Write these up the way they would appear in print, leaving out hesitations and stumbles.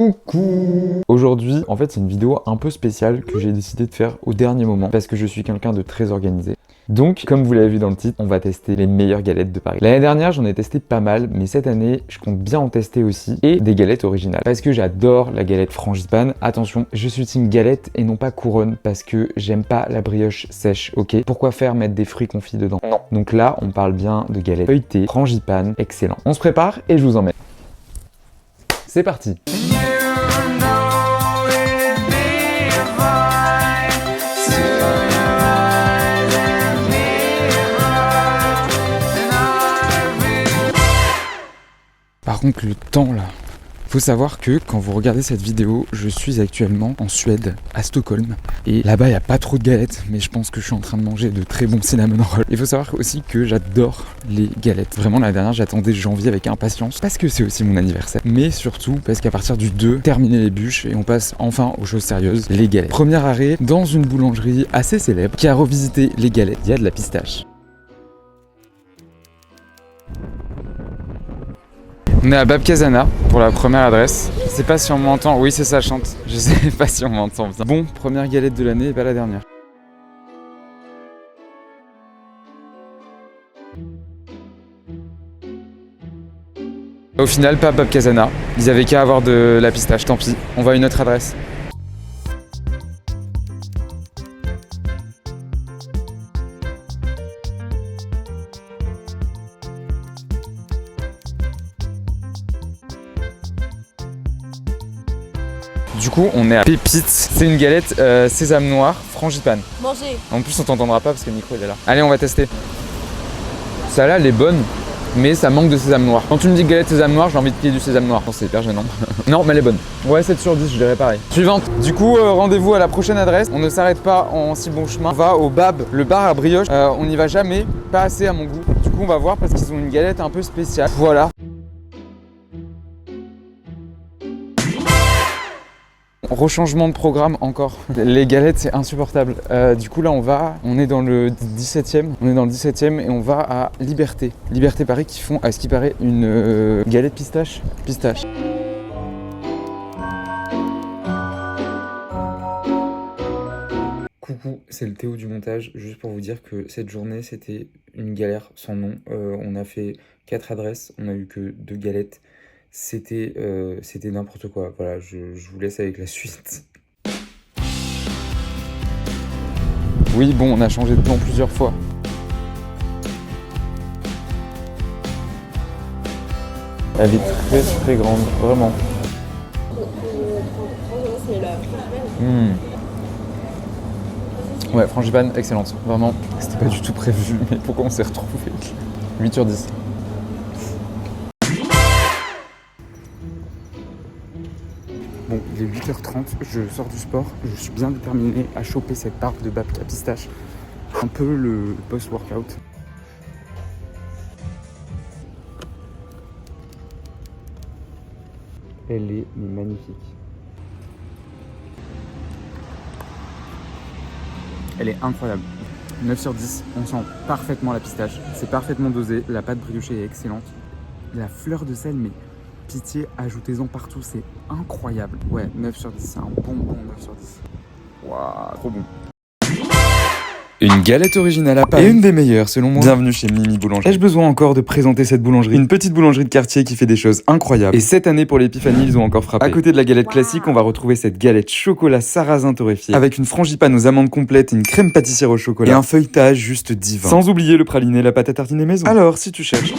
Coucou! Aujourd'hui, en fait, c'est une vidéo un peu spéciale que j'ai décidé de faire au dernier moment parce que je suis quelqu'un de très organisé. Donc, comme vous l'avez vu dans le titre, on va tester les meilleures galettes de Paris. L'année dernière, j'en ai testé pas mal, mais cette année, je compte bien en tester aussi et des galettes originales parce que j'adore la galette frangipane. Attention, je suis team galette et non pas couronne parce que j'aime pas la brioche sèche, ok? Pourquoi faire mettre des fruits confits dedans? Non. Donc là, on parle bien de galette feuilletée, frangipane, excellent. On se prépare et je vous emmène. C'est parti! Par contre, le temps là, faut savoir que quand vous regardez cette vidéo, je suis actuellement en Suède, à Stockholm. Et là-bas, il n'y a pas trop de galettes, mais je pense que je suis en train de manger de très bons cinnamon rolls. Il faut savoir aussi que j'adore les galettes. Vraiment, l'année dernière, j'attendais janvier avec impatience, parce que c'est aussi mon anniversaire. Mais surtout, parce qu'à partir du 2, terminer les bûches et on passe enfin aux choses sérieuses, les galettes. Premier arrêt, dans une boulangerie assez célèbre, qui a revisité les galettes. Il y a de la pistache. On est à Bab Kazana pour la première adresse. Je sais pas si on m'entend. Oui, c'est ça, chante. Je sais pas si on m'entend bien. Bon, première galette de l'année et pas la dernière. Au final, pas Bab Kazana. Ils avaient qu'à avoir de la pistache, tant pis. On va à une autre adresse. Du coup, on est à Pépites. C'est une galette sésame noir, frangipane. Manger. En plus, on t'entendra pas parce que le micro il est là. Allez, on va tester. Celle-là, elle est bonne, mais ça manque de sésame noir. Quand tu me dis galette sésame noir, j'ai envie de piquer du sésame noir. C'est hyper gênant. Non, mais elle est bonne. Ouais, 7 sur 10, je dirais pareil. Suivante. Du coup, rendez-vous à la prochaine adresse. On ne s'arrête pas en si bon chemin. On va au Bab, le bar à brioche. On n'y va jamais, pas assez à mon goût. Du coup, on va voir parce qu'ils ont une galette un peu spéciale. Voilà. Rechangement de programme encore. Les galettes, c'est insupportable. Du coup, là, on est dans le 17e. On est dans le 17e et on va à Liberté. Liberté Paris qui font, à ce qui paraît, une galette pistache. Pistache. Coucou, c'est le Théo du montage. Juste pour vous dire que cette journée, c'était une galère sans nom. On a fait 4 adresses. On a eu que 2 galettes. C'était n'importe quoi. Voilà, je vous laisse avec la suite. Oui, bon, on a changé de plan plusieurs fois. Elle est très très grande, vraiment. Ouais, frangipane, excellente. Vraiment, c'était pas du tout prévu, mais pourquoi on s'est retrouvés? 8 sur 10. Bon, il est 8h30, je sors du sport, je suis bien déterminé à choper cette barre de babka pistache. Un peu le post-workout. Elle est magnifique. Elle est incroyable. 9 sur 10, on sent parfaitement la pistache. C'est parfaitement dosé, la pâte briochée est excellente. La fleur de sel, mais pitié, ajoutez-en partout, c'est incroyable. Ouais, 9 sur 10, c'est un bon 9 sur 10. Waouh, trop bon. Une galette originale à Paris, et une des meilleures selon moi. Bienvenue chez Mimi Boulangerie. Ai-je besoin encore de présenter cette boulangerie? Une petite boulangerie de quartier qui fait des choses incroyables. Et cette année pour l'épiphanie, ils ont encore frappé. À côté de la galette classique, on va retrouver cette galette chocolat sarrasin torréfié, avec une frangipane aux amandes complètes, une crème pâtissière au chocolat, et un feuilletage juste divin. Sans oublier le praliné, la pâte à tartiner maison. Alors, si tu cherches...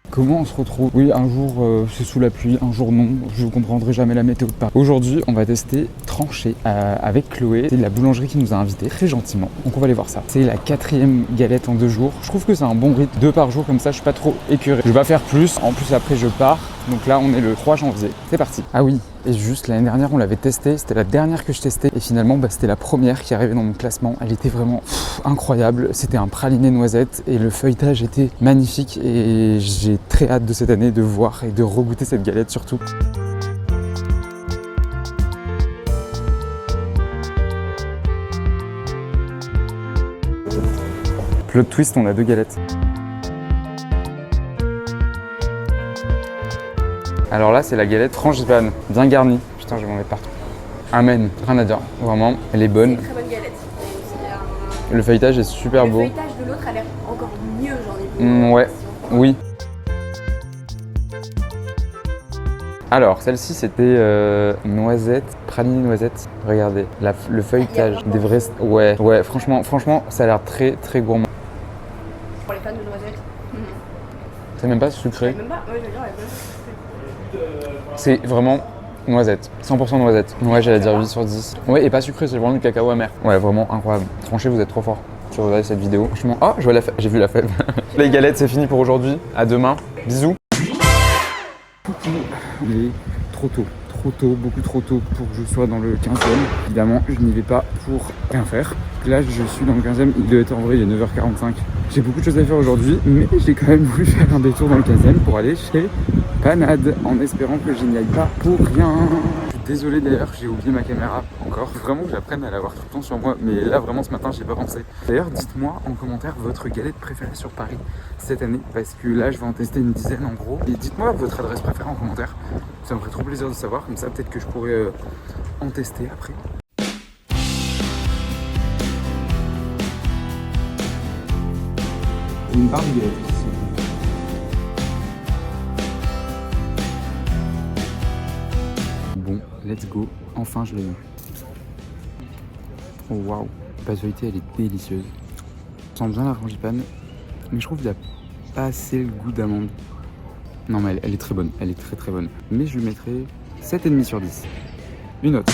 Comment on se retrouve? Oui, un jour c'est sous la pluie, un jour non, je ne comprendrai jamais la météo de Paris. Aujourd'hui, on va tester Tranché avec Chloé. C'est la boulangerie qui nous a invités, très gentiment. Donc on va aller voir ça. C'est la 4e galette en 2 jours. Je trouve que c'est un bon rythme, 2 par jour, comme ça je suis pas trop écœuré. Je vais pas faire plus, en plus après je pars. Donc là on est le 3 janvier, c'est parti. Ah oui, et juste l'année dernière on l'avait testé, c'était la dernière que je testais. Et finalement c'était la première qui arrivait dans mon classement. Elle était vraiment incroyable, c'était un praliné noisette et le feuilletage était magnifique. Et j'ai très hâte de cette année de voir et de regoûter cette galette surtout. Plot twist, on a 2 galettes. Alors là, c'est la galette frangipane, bien garnie. Putain, je vais m'en mettre partout. Amen, rien à dire. Vraiment, elle est bonne. C'est une très bonne galette. Le feuilletage est super beau. Le feuilletage de l'autre a l'air encore mieux, j'en ai vu. Ouais, oui. Alors, celle-ci, c'était noisette, praliné noisette. Regardez, le feuilletage, des vrais... Ouais, franchement, ça a l'air très gourmand. Pour les fans de noisettes. C'est même pas sucré. Même pas, ouais, je veux dire, elle est bonne. C'est vraiment noisette, 100% noisette. Ouais, j'allais dire 8 sur 10. Ouais, et pas sucré, c'est vraiment du cacao amer. Ouais, vraiment incroyable. Franchement, vous êtes trop fort si vous regardez cette vidéo. Franchement, oh, je vois la fève. J'ai vu la fève. Les galettes, c'est fini pour aujourd'hui. À demain. Bisous. Mais trop tôt, beaucoup trop tôt pour que je sois dans le 15e. Évidemment, je n'y vais pas pour rien faire. Là, je suis dans le 15e, il doit être en vrai, il est 9h45. J'ai beaucoup de choses à faire aujourd'hui, mais j'ai quand même voulu faire un détour dans le 15e pour aller chez Panade, en espérant que je n'y aille pas pour rien. Je suis désolé d'ailleurs, j'ai oublié ma caméra encore. Faut vraiment que j'apprenne à l'avoir tout le temps sur moi, mais là vraiment ce matin, j'y ai pas pensé. D'ailleurs, dites-moi en commentaire votre galette préférée sur Paris cette année, parce que là, je vais en tester une dizaine en gros. Et dites-moi votre adresse préférée en commentaire. Ça me ferait trop plaisir de savoir, comme ça peut-être que je pourrais en tester après. Une barre de galette ici. Bon, let's go. Enfin, je l'ai eu. Oh waouh, la pâte feuilletée, elle est délicieuse. Je sens bien la frangipane, mais je trouve qu'il n'y a pas assez le goût d'amande. Non, mais elle est très bonne, elle est très bonne. Mais je lui mettrai 7,5 sur 10. Une note.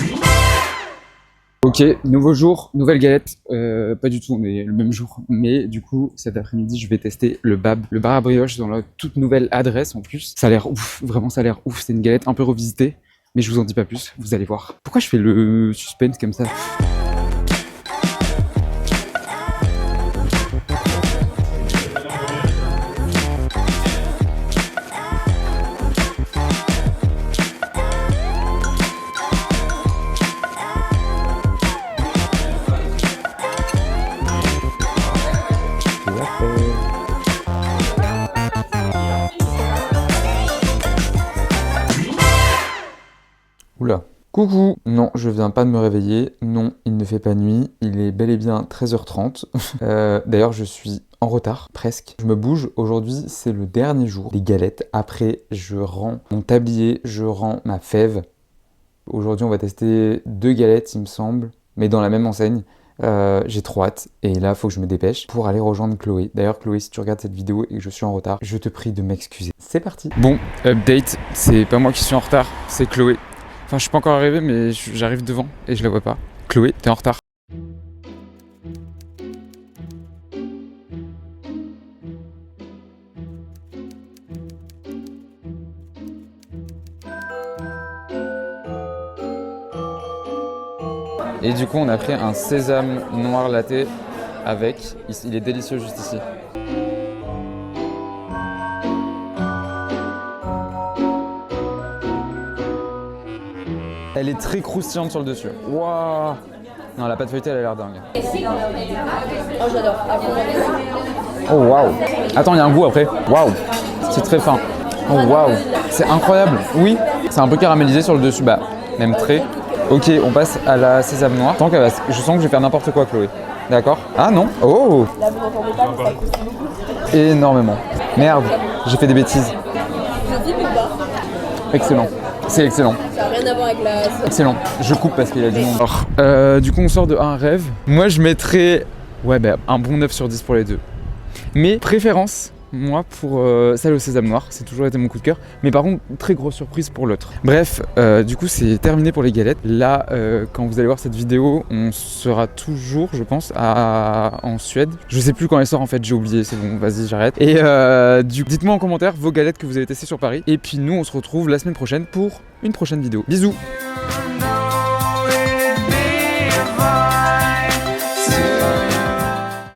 Ok, nouveau jour, nouvelle galette. Pas du tout, on est le même jour. Mais du coup, cet après-midi, je vais tester le BAB, le bar à brioche dans la toute nouvelle adresse en plus. Ça a l'air ouf, vraiment ça a l'air ouf. C'est une galette un peu revisitée, mais je vous en dis pas plus, vous allez voir. Pourquoi je fais le suspense comme ça ? Oula. Coucou. Non, je viens pas de me réveiller. Non, il ne fait pas nuit. Il est bel et bien 13h30. D'ailleurs, je suis en retard, presque. Je me bouge. Aujourd'hui, c'est le dernier jour des galettes. Après, je rends mon tablier, je rends ma fève. Aujourd'hui, on va tester 2 galettes, il me semble, mais dans la même enseigne. J'ai trop hâte et là faut que je me dépêche pour aller rejoindre Chloé. D'ailleurs Chloé, si tu regardes cette vidéo et que je suis en retard, je te prie de m'excuser. C'est parti. Bon, update, c'est pas moi qui suis en retard, c'est Chloé. Enfin je suis pas encore arrivé mais j'arrive devant et je la vois pas. Chloé, t'es en retard. Et du coup, on a pris un sésame noir latte avec. Il est délicieux juste ici. Elle est très croustillante sur le dessus. Waouh! Non, la pâte feuilletée, elle a l'air dingue. Oh, j'adore. Oh waouh! Attends, il y a un goût après. Waouh! C'est très fin. Oh waouh! C'est incroyable. Oui, c'est un peu caramélisé sur le dessus. Bah, même très. Ok, on passe à la sésame noire. Je sens que je vais faire n'importe quoi, Chloé. D'accord? Ah non? Oh! Là, vous n'entendez pas, mais ça croustille beaucoup. Énormément. Merde, j'ai fait des bêtises. Je dis ou pas? Excellent. C'est excellent. Ça n'a rien à voir avec la... Excellent. Je coupe parce qu'il y a du monde. Alors, du coup, on sort de un rêve. Moi, je mettrais un bon 9 sur 10 pour les deux. Mais préférence, moi, pour celle au sésame noir. C'est toujours été mon coup de cœur. Mais par contre, très grosse surprise pour l'autre. Bref, du coup, c'est terminé pour les galettes. Là, quand vous allez voir cette vidéo, on sera toujours, je pense, en Suède. Je sais plus quand elle sort, en fait. J'ai oublié. C'est bon, vas-y, j'arrête. Et dites-moi en commentaire vos galettes que vous avez testées sur Paris. Et puis, nous, on se retrouve la semaine prochaine pour une prochaine vidéo. Bisous!